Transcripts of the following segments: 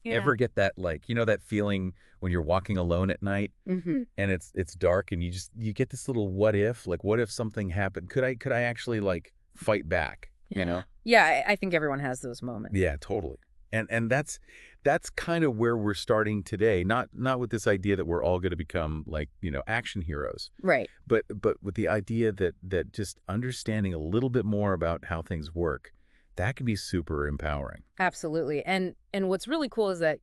Ever get that, like, that feeling when you're walking alone at night and it's dark and you get this little what if something happened? Could I actually like fight back, you Yeah. know? Yeah, I think everyone has those moments. Yeah, totally. And that's kind of where we're starting today. Not with this idea that we're all going to become like, action heroes, Right. but with the idea that just understanding a little bit more about how things work, that can be super empowering. Absolutely. And what's really cool is that,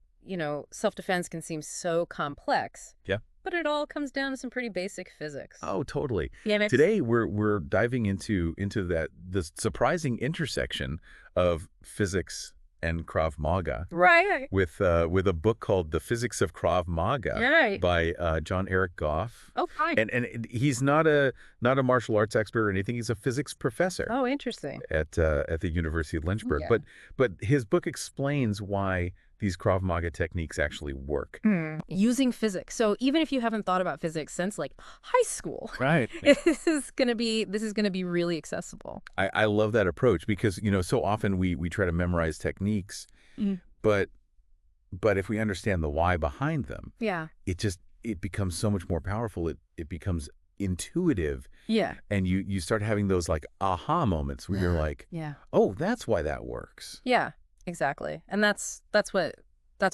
self-defense can seem so complex, Yeah. but it all comes down to some pretty basic physics. Oh, totally. Biomechanics. Today we're diving into the surprising intersection of physics and Krav Maga Right. with a book called The Physics of Krav Maga Right. by John Eric Goff. Oh, fine. And he's not a martial arts expert or anything. He's a physics professor Oh, interesting. at the University of Lynchburg. Yeah. But his book explains why these Krav Maga techniques actually work. Using physics. So even if you haven't thought about physics since like high school, Right. this is gonna be really accessible. I love that approach because, so often we try to memorize techniques, Mm. but if we understand the why behind them, Yeah. it becomes so much more powerful. It becomes intuitive, Yeah. and you start having those like aha moments where you're like, Yeah. oh, that's why that works. Yeah. Exactly. And that's what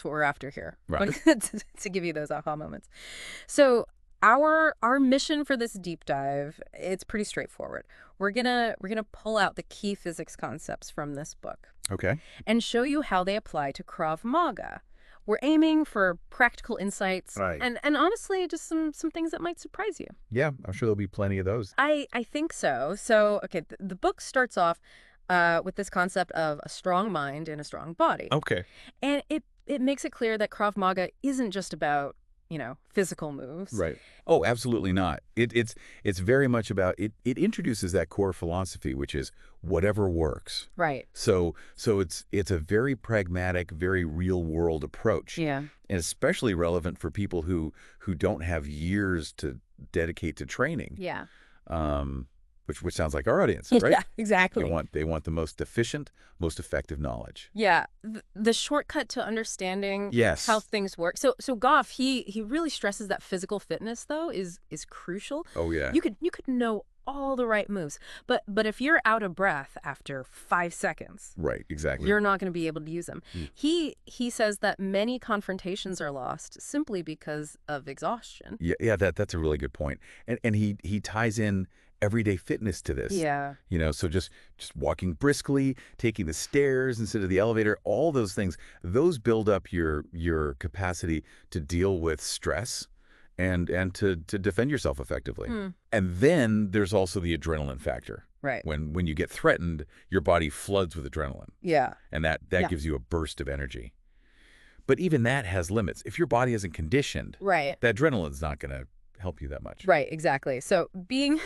we're after here. Right. To give you those aha moments. So our mission for this deep dive, it's pretty straightforward. We're gonna pull out the key physics concepts from this book Okay. and show you how they apply to Krav Maga. We're aiming for practical insights Right. and honestly just some things that might surprise you. Yeah, I'm sure there'll be plenty of those. I think so. So okay, the book starts off with this concept of a strong mind and a strong body. Okay. And it makes it clear that Krav Maga isn't just about, physical moves. Right. Oh, absolutely not. It's very much about it. It introduces that core philosophy, which is whatever works. Right. So it's a very pragmatic, very real world approach, Yeah. and especially relevant for people who don't have years to dedicate to training. Yeah. Which sounds like our audience, right? Yeah, exactly. They want the most efficient, most effective knowledge. Yeah. The shortcut to understanding Yes. how things work. So Goff, he really stresses that physical fitness though is crucial. Oh yeah. You could know all the right moves, but if you're out of breath after 5 seconds, Right. Exactly. you're not going to be able to use them. Mm. He says that many confrontations are lost simply because of exhaustion. Yeah. That's a really good point. And he ties in everyday fitness to this. Yeah. So just walking briskly, taking the stairs instead of the elevator, all those things, those build up your capacity to deal with stress and to defend yourself effectively. And then there's also the adrenaline factor. Right. When you get threatened, your body floods with adrenaline, Yeah. and that Yeah. gives you a burst of energy. But even that has limits. If your body isn't conditioned, Right. that adrenaline's not going to help you that much. Right, exactly. So being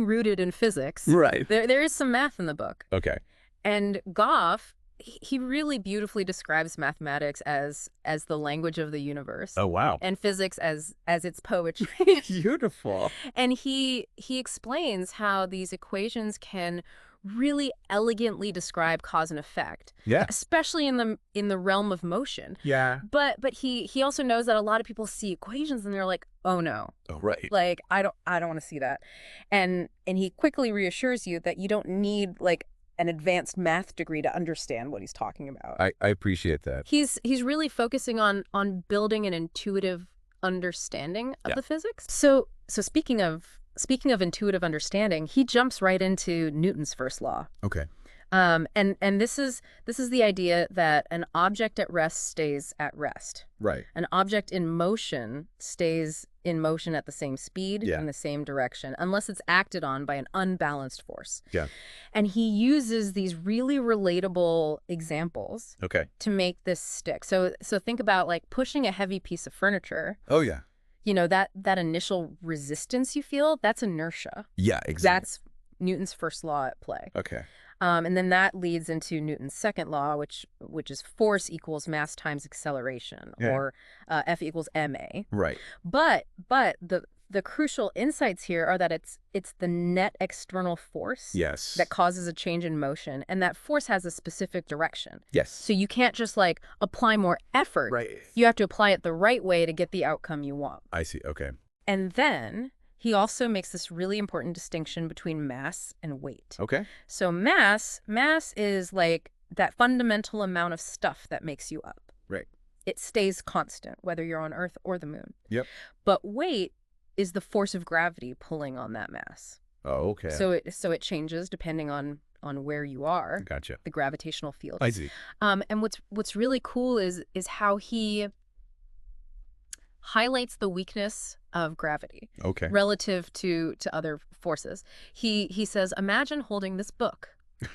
rooted in physics, Right. there is some math in the book. Okay. And Goff, he really beautifully describes mathematics as the language of the universe. Oh, wow. And physics as its poetry. Beautiful. And he explains how these equations can really elegantly describe cause and effect, Yeah. especially in the realm of motion. Yeah. But he also knows that a lot of people see equations and they're like, "Oh no. Oh, right. Like I don't want to see that." And he quickly reassures you that you don't need like an advanced math degree to understand what he's talking about. I appreciate that. He's really focusing on building an intuitive understanding of Yeah. the physics. So speaking of intuitive understanding, he jumps right into Newton's first law. Okay. And this is the idea that an object at rest stays at rest. Right. An object in motion stays in motion at the same speed Yeah. in the same direction, unless it's acted on by an unbalanced force. Yeah. And he uses these really relatable examples Okay. to make this stick. So think about like pushing a heavy piece of furniture. Oh, yeah. That initial resistance you feel, that's inertia. Yeah, exactly. That's Newton's first law at play. Okay. And then that leads into Newton's second law, which is force equals mass times acceleration, Yeah. or F equals ma. Right. But the the crucial insights here are that it's the net external force Yes. that causes a change in motion, and that force has a specific direction. Yes. So you can't just like apply more effort. Right. You have to apply it the right way to get the outcome you want. I see. Okay. And then he also makes this really important distinction between mass and weight. Okay. So mass is like that fundamental amount of stuff that makes you up. Right. It stays constant, whether you're on Earth or the moon. Yep. But weight is the force of gravity pulling on that mass. Oh, okay. So it changes depending on where you are. Gotcha. The gravitational field. I see. And what's really cool is how he highlights the weakness of gravity Okay. relative to other forces. He says, imagine holding this book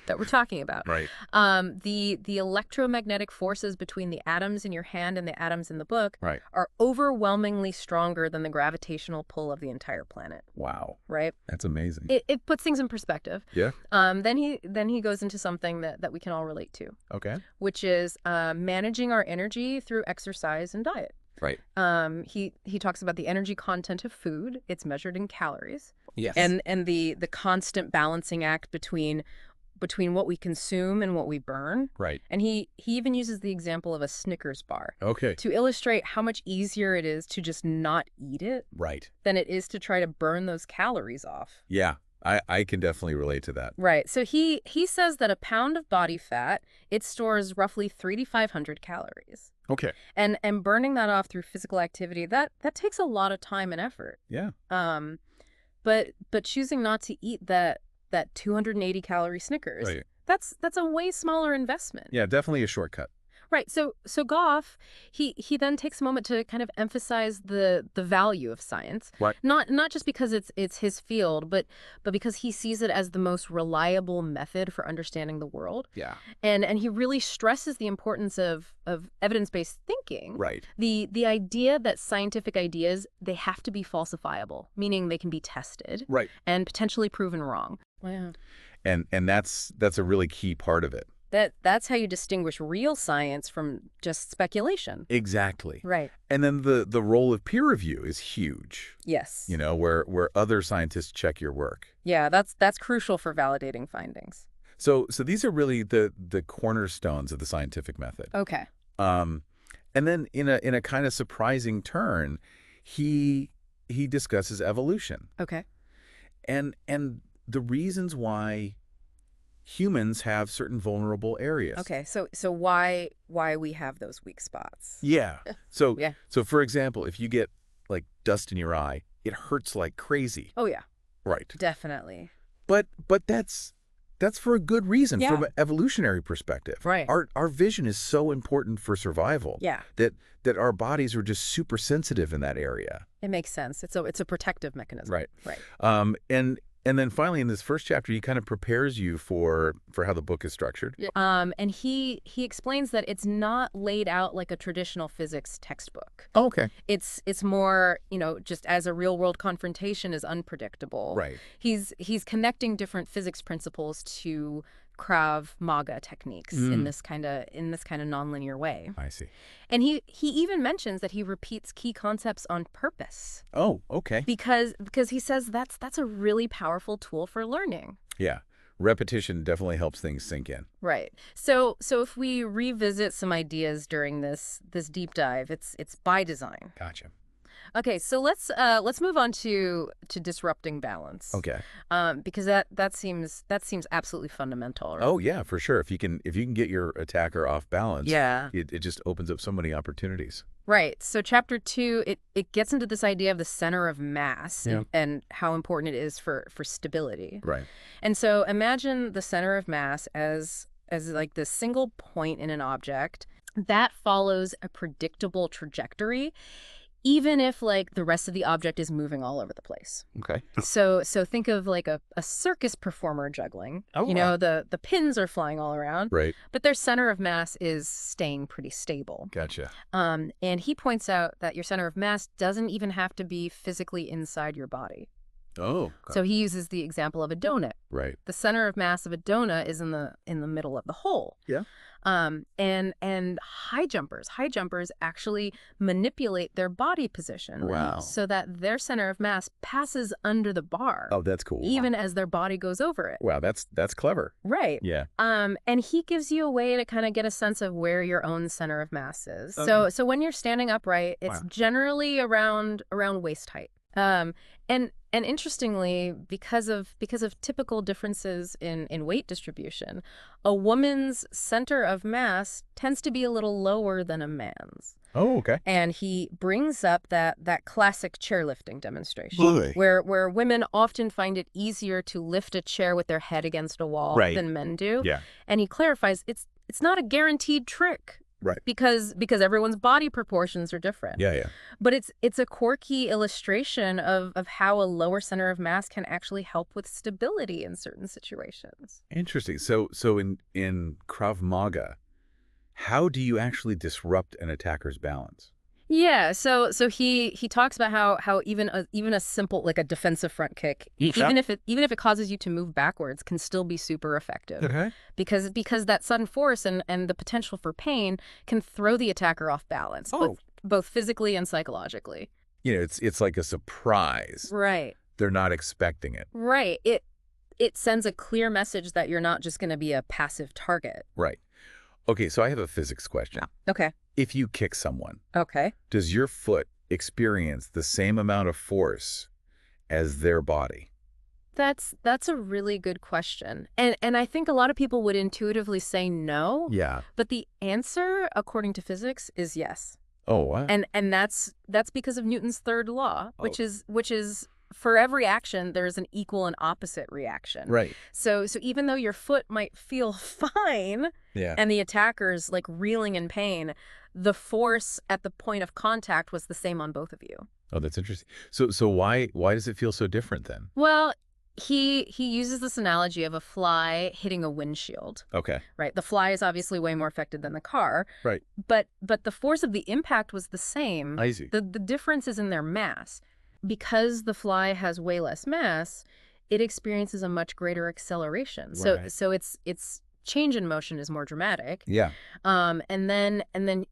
that we're talking about. Right. The electromagnetic forces between the atoms in your hand and the atoms in the book Right. are overwhelmingly stronger than the gravitational pull of the entire planet. Wow. Right? That's amazing. It puts things in perspective. Yeah. Then he goes into something that we can all relate to, Okay. which is managing our energy through exercise and diet. Right. He talks about the energy content of food. It's measured in calories. Yes. And the constant balancing act between what we consume and what we burn. Right. And he even uses the example of a Snickers bar Okay. to illustrate how much easier it is to just not eat it Right. than it is to try to burn those calories off. Yeah. I can definitely relate to that. Right. So he says that a pound of body fat, it stores roughly 3,500 calories. Okay. And burning that off through physical activity, that takes a lot of time and effort. Yeah. But choosing not to eat that 280 calorie Snickers, Right. that's a way smaller investment. Yeah, definitely a shortcut. Right. So Goff, he then takes a moment to kind of emphasize the value of science. Right. Not just because it's his field, but because he sees it as the most reliable method for understanding the world. Yeah. And he really stresses the importance of evidence-based thinking. Right. The idea that scientific ideas, they have to be falsifiable, meaning they can be tested Right. and potentially proven wrong. Wow. And that's a really key part of it. That's how you distinguish real science from just speculation. Exactly. Right. And then the role of peer review is huge. Yes. You know, where other scientists check your work. Yeah, that's crucial for validating findings. So these are really the cornerstones of the scientific method. Okay. And then in a kind of surprising turn, he discusses evolution Okay. and the reasons why humans have certain vulnerable areas. Okay. So why we have those weak spots? Yeah. So Yeah. so for example, if you get like dust in your eye, it hurts like crazy. Oh yeah, Right. definitely. But that's for a good reason Yeah. from an evolutionary perspective. Right. Our vision is so important for survival. Yeah. That our bodies are just super sensitive in that area. It makes sense. It's a protective mechanism. Right. Right. And then finally in this first chapter, he kind of prepares you for how the book is structured. And he explains that it's not laid out like a traditional physics textbook. Oh, okay. It's more, just as a real world confrontation is unpredictable. Right. He's connecting different physics principles to Krav Maga techniques in this kind of nonlinear way. I see. And he even mentions that he repeats key concepts on purpose Oh, okay. because he says that's a really powerful tool for learning. Yeah. Repetition definitely helps things sink in. Right. So if we revisit some ideas during this deep dive, it's by design. Gotcha. Okay, so let's move on to disrupting balance. Okay. Because that seems absolutely fundamental. Right? Oh, yeah, for sure. If you can get your attacker off balance, Yeah. it just opens up so many opportunities. Right. So chapter 2, it gets into this idea of the center of mass and how important it is for stability. Right. And so imagine the center of mass as like this single point in an object that follows a predictable trajectory, even if like the rest of the object is moving all over the place. Okay. So think of like a circus performer juggling. Oh, The pins are flying all around, Right. but their center of mass is staying pretty stable. Gotcha. And he points out that your center of mass doesn't even have to be physically inside your body. Oh. So he uses the example of a donut. Right. The center of mass of a donut is in the middle of the hole. Yeah. And high jumpers actually manipulate their body position Wow. so that their center of mass passes under the bar, Oh, that's cool. even as their body goes over it. Wow, that's clever. Right. Yeah. And he gives you a way to kind of get a sense of where your own center of mass is. Okay. So when you're standing upright, it's generally around waist height. And interestingly, because of typical differences in weight distribution, a woman's center of mass tends to be a little lower than a man's. Oh, okay. And he brings up that classic chairlifting demonstration, Boy. where women often find it easier to lift a chair with their head against a wall than men do. Yeah. And he clarifies it's not a guaranteed trick. Right. Because everyone's body proportions are different. Yeah. But it's a quirky illustration of how a lower center of mass can actually help with stability in certain situations. Interesting. So in Krav Maga, how do you actually disrupt an attacker's balance? Yeah, so he talks about how even a simple, like a defensive front kick, even if it causes you to move backwards, can still be super effective. Okay. Because that sudden force and the potential for pain can throw the attacker off balance, both physically and psychologically. You know, it's like a surprise. Right. They're not expecting it. Right. It sends a clear message that you're not just going to be a passive target. Right. Okay, so I have a physics question. Okay. If you kick someone, Okay. does your foot experience the same amount of force as their body? That's a really good question. And I think a lot of people would intuitively say no. Yeah. But the answer, according to physics, is yes. Oh, wow. And that's because of Newton's third law, which is for every action there's an equal and opposite reaction. Right. So even though your foot might feel fine, Yeah. and the attacker's like reeling in pain, the force at the point of contact was the same on both of you. Oh, that's interesting. So why does it feel so different then? Well, he uses this analogy of a fly hitting a windshield. Okay. Right. The fly is obviously way more affected than the car. Right. But the force of the impact was the same. I see. The difference is in their mass. Because the fly has way less mass, it experiences a much greater acceleration. Right. So its change in motion is more dramatic. Yeah. And then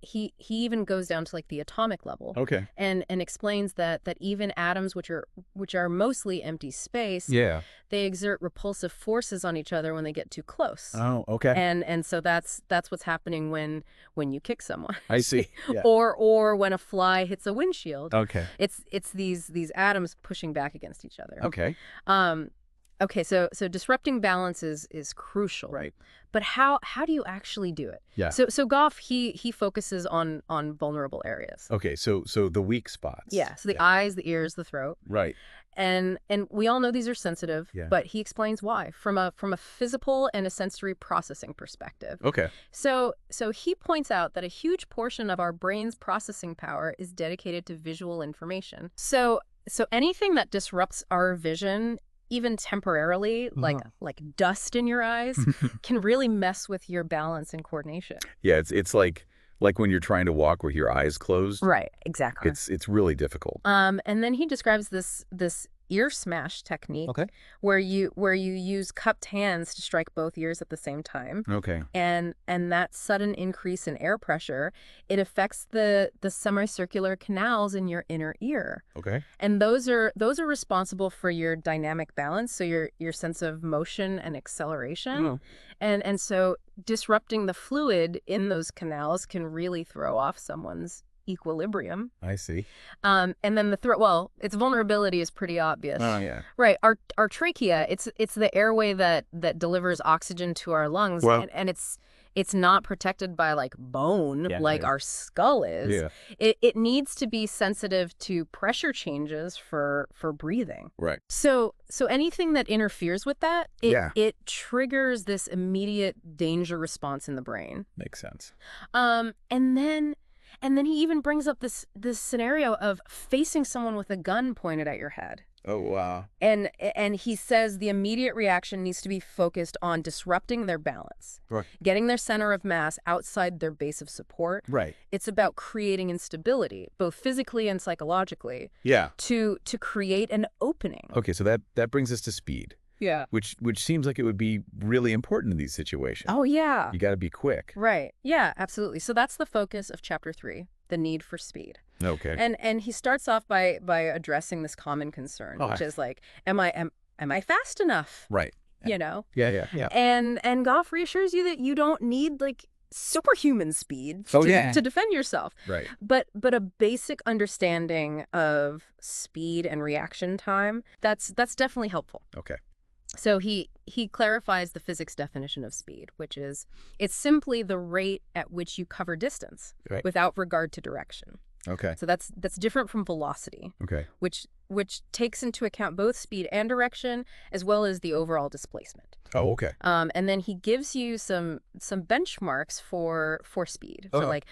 he even goes down to like the atomic level. Okay. And explains that even atoms, which are mostly empty space, Yeah. they exert repulsive forces on each other when they get too close. Oh, okay. And so that's what's happening when you kick someone. I see. Yeah. Or when a fly hits a windshield. Okay. It's these atoms pushing back against each other. Okay. Okay, so disrupting balance is crucial. Right. But how do you actually do it? Yeah. So Goff he focuses on vulnerable areas. Okay. So the weak spots. Yeah. So the eyes, the ears, the throat. Right. And we all know these are sensitive, Yeah. but he explains why from a physical and a sensory processing perspective. Okay. So he points out that a huge portion of our brain's processing power is dedicated to visual information. So anything that disrupts our vision, even temporarily, like dust in your eyes, can really mess with your balance and coordination. Yeah, it's like when you're trying to walk with your eyes closed. Right, exactly. It's really difficult. And then he describes this ear smash technique, Okay. where you use cupped hands to strike both ears at the same time. Okay. And that sudden increase in air pressure, it affects the semicircular canals in your inner ear. Okay. And those are responsible for your dynamic balance, so your sense of motion and acceleration. Oh. And so disrupting the fluid in those canals can really throw off someone's equilibrium. I see. And then its vulnerability is pretty obvious. Oh, yeah. Right. Our trachea, it's the airway that delivers oxygen to our lungs, Well- and it's not protected by like bone like yeah. our skull is. Yeah. It needs to be sensitive to pressure changes for breathing. Right. So anything that interferes with that, it triggers this immediate danger response in the brain. Makes sense. And then he even brings up this scenario of facing someone with a gun pointed at your head. Oh, wow. And he says the immediate reaction needs to be focused on disrupting their balance, Right. getting their center of mass outside their base of support. Right. It's about creating instability, both physically and psychologically, Yeah. to create an opening. Okay, so that brings us to speed. Yeah. which seems like it would be really important in these situations. Oh, yeah. You got to be quick. Right. Yeah, absolutely. So that's the focus of chapter 3, the need for speed. Okay. And he starts off by addressing this common concern, Oh, which is like, am I fast enough? right. You know? Yeah. And Goff reassures you that you don't need like superhuman speed Oh, yeah. to defend yourself. Right. But a basic understanding of speed and reaction time, that's definitely helpful. Okay. So he clarifies the physics definition of speed, which is it's simply the rate at which you cover distance Right. without regard to direction. Okay. So that's different from velocity, Okay. which takes into account both speed and direction as well as the overall displacement. Oh, okay. And then he gives you some benchmarks for speed, for like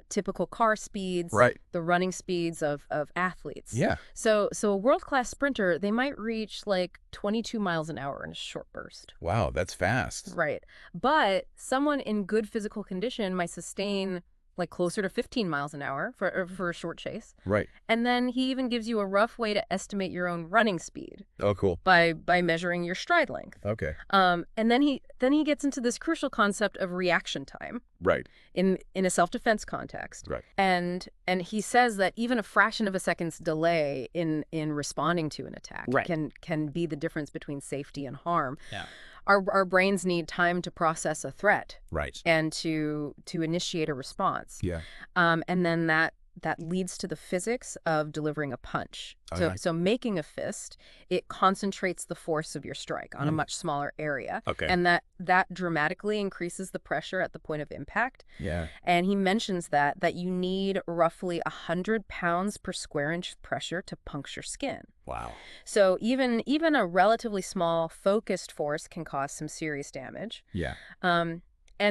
typical car speeds, Right. the running speeds of athletes. Yeah. So a world-class sprinter, they might reach like 22 miles an hour in a short burst. Wow, that's fast. Right. But someone in good physical condition might sustain like closer to 15 miles an hour for a short chase. Right. And then he even gives you a rough way to estimate your own running speed Oh, cool. by measuring your stride length. Okay. And then he gets into this crucial concept of reaction time Right. in a self-defense context. Right. And he says that even a fraction of a second's delay in responding to an attack Right. can be the difference between safety and harm. Yeah. Our brains need time to process a threat Right. and to initiate a response. Yeah. And then that leads to the physics of delivering a punch. Okay. So making a fist, it concentrates the force of your strike on a much smaller area. Okay. And that dramatically increases the pressure at the point of impact. Yeah. And he mentions that you need roughly 100 pounds per square inch of pressure to puncture skin. Wow. So even a relatively small focused force can cause some serious damage. Yeah. And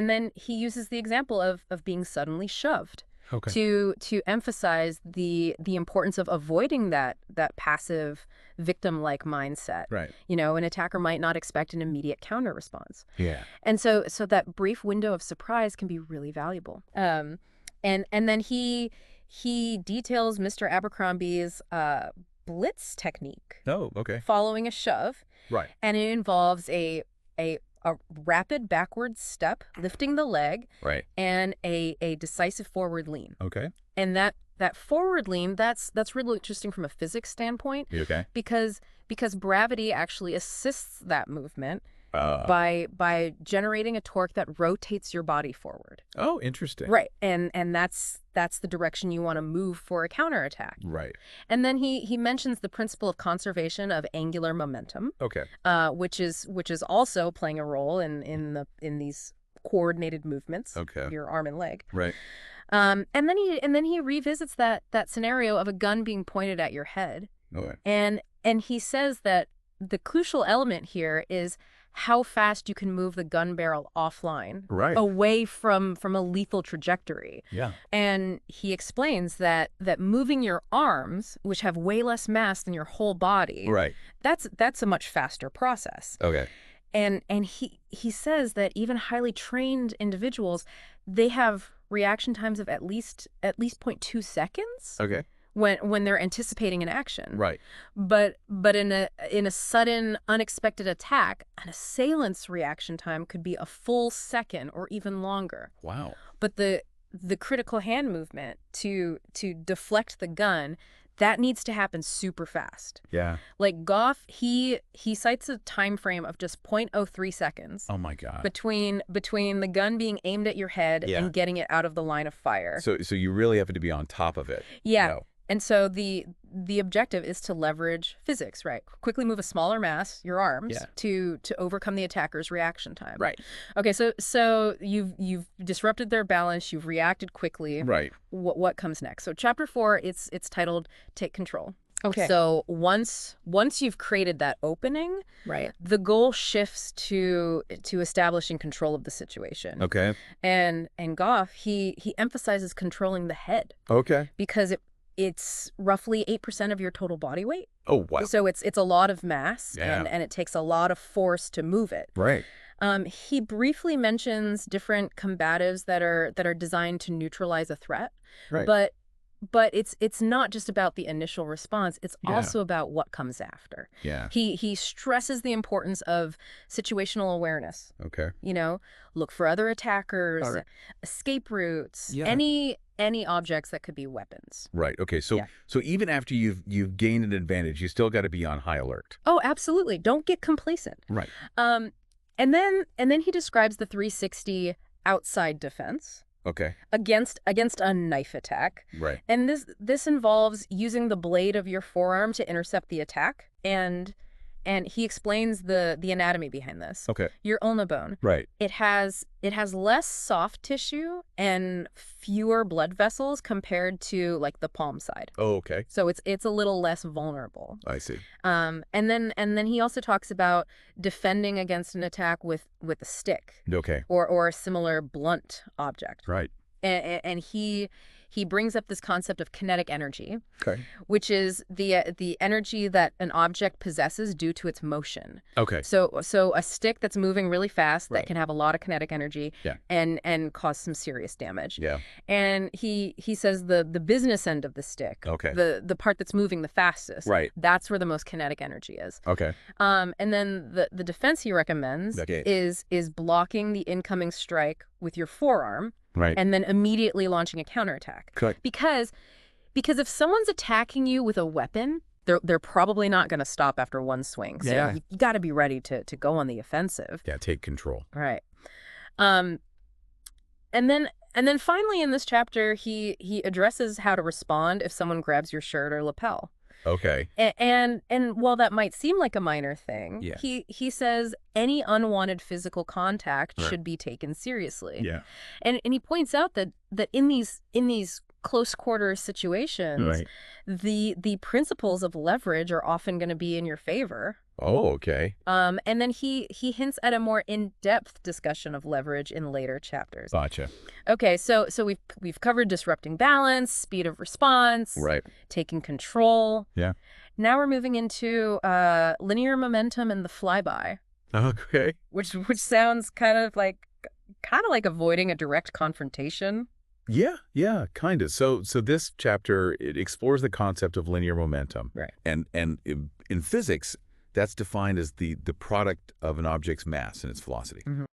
then he uses the example of being suddenly shoved. Okay. To emphasize the importance of avoiding that passive victim-like mindset. Right. You know, an attacker might not expect an immediate counter response. Yeah. And so that brief window of surprise can be really valuable. And then he details Mr. Abercrombie's blitz technique Oh, okay. following a shove. Right. And it involves a rapid backward step, lifting the leg, Right. and a decisive forward lean. Okay. And that forward lean, that's really interesting from a physics standpoint. You okay? Because gravity actually assists that movement by generating a torque that rotates your body forward. Oh, interesting. Right. And that's the direction you want to move for a counterattack. Right. And then he mentions the principle of conservation of angular momentum. Okay. Which is also playing a role in these coordinated movements Okay. of your arm and leg. Right. And then he revisits that scenario of a gun being pointed at your head. Okay. And he says that the crucial element here is how fast you can move the gun barrel offline, Right. away from a lethal trajectory. Yeah. And he explains that moving your arms, which have way less mass than your whole body, Right. that's a much faster process. Okay. And he says that even highly trained individuals, they have reaction times of at least 0.2 seconds Okay. when they're anticipating an action. Right. But in a sudden unexpected attack, an assailant's reaction time could be a full second or even longer. Wow. But the critical hand movement to deflect the gun, that needs to happen super fast. Yeah. Like Goff, he cites a time frame of just 0.03 seconds Oh my God. between the gun being aimed at your head Yeah. and getting it out of the line of fire. So you really have to be on top of it. Yeah. No. And so the objective is to leverage physics, right? Quickly move a smaller mass, your arms, Yeah. to overcome the attacker's reaction time. Right. Okay, so you've disrupted their balance, you've reacted quickly. Right. What comes next? So chapter 4, it's titled Take Control. Okay. So once you've created that opening, Right. the goal shifts to establishing control of the situation. Okay. And Goff, he emphasizes controlling the head Okay. because it's roughly 8% of your total body weight. Oh, wow. So it's a lot of mass, Yeah. and it takes a lot of force to move it. Right. He briefly mentions different combatives that are designed to neutralize a threat, Right. but But it's not just about the initial response, it's Yeah. also about what comes after. Yeah. He stresses the importance of situational awareness. Okay. You know, look for other All attackers, right. escape routes, Yeah. any objects that could be weapons. Right. Okay. So Yeah. so even after you've gained an advantage, you still got to be on high alert. Oh, absolutely. Don't get complacent. Right. Um, and then he describes the 360 outside defense Okay. against a knife attack. Right. And this involves using the blade of your forearm to intercept the attack, and he explains the anatomy behind this. Okay. Your ulna bone. Right. It has less soft tissue and fewer blood vessels compared to like the palm side. Oh, okay. So it's a little less vulnerable. I see. And then he also talks about defending against an attack with a stick Okay. or a similar blunt object. Right. And he brings up this concept of kinetic energy, Okay. which is the energy that an object possesses due to its motion. Okay. So a stick that's moving really fast Right. that can have a lot of kinetic energy Yeah. and cause some serious damage. Yeah. And he says the business end of the stick, Okay. the part that's moving the fastest, Right. that's where the most kinetic energy is. Okay. And then the defense he recommends Okay. is blocking the incoming strike with your forearm Right. and then immediately launching a counterattack. Correct. Because if someone's attacking you with a weapon, they're probably not going to stop after one swing. So Yeah. you got to be ready to go on the offensive. Yeah. Take control. Right. And then finally in this chapter he addresses how to respond if someone grabs your shirt or lapel. Okay. And while that might seem like a minor thing, Yeah. he says any unwanted physical contact Right. should be taken seriously. Yeah. And he points out that in these close quarters situations, Right. the principles of leverage are often going to be in your favor. Oh, okay. And then he hints at a more in-depth discussion of leverage in later chapters. Gotcha. Okay, so we've covered disrupting balance, speed of response, Right. taking control. Yeah. Now we're moving into linear momentum and the flyby, Okay. which sounds kind of like avoiding a direct confrontation. Yeah, kind of. So this chapter, it explores the concept of linear momentum. Right. And in physics, that's defined as the product of an object's mass and its velocity.